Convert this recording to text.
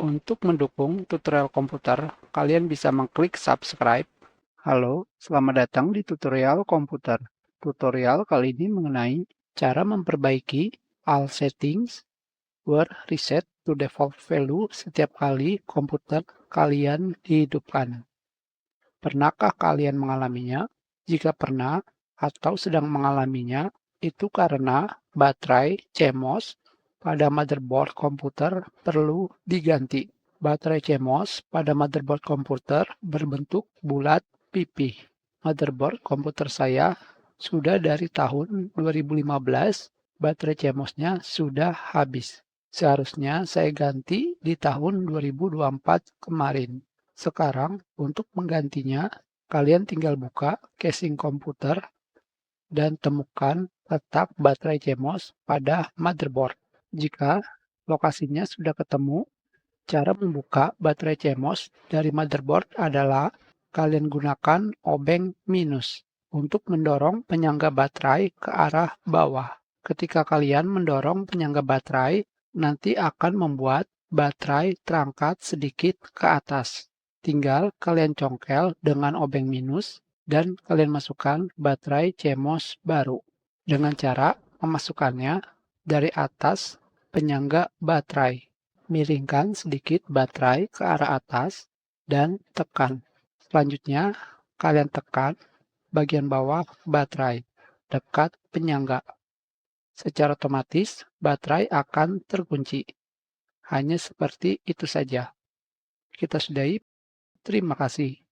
Untuk mendukung tutorial komputer, kalian bisa mengklik subscribe. Halo, selamat datang di tutorial komputer. Tutorial kali ini mengenai cara memperbaiki all settings were reset to default value setiap kali komputer kalian dihidupkan. Pernahkah kalian mengalaminya? Jika pernah atau sedang mengalaminya, itu karena baterai CMOS pada motherboard komputer perlu diganti. Baterai CMOS pada motherboard komputer berbentuk bulat pipih. Motherboard komputer saya sudah dari tahun 2015, baterai CMOS-nya sudah habis. Seharusnya saya ganti di tahun 2024 kemarin. Sekarang, untuk menggantinya, kalian tinggal buka casing komputer dan temukan letak baterai CMOS pada motherboard. Jika lokasinya sudah ketemu, cara membuka baterai CMOS dari motherboard adalah kalian gunakan obeng minus untuk mendorong penyangga baterai ke arah bawah. Ketika kalian mendorong penyangga baterai, nanti akan membuat baterai terangkat sedikit ke atas. Tinggal kalian congkel dengan obeng minus dan kalian masukkan baterai CMOS baru. Dengan cara memasukkannya dari atas penyangga baterai. Miringkan sedikit baterai ke arah atas dan tekan. Selanjutnya, kalian tekan bagian bawah baterai dekat penyangga. Secara otomatis, baterai akan terkunci. Hanya seperti itu saja. Kita sudahi. Terima kasih.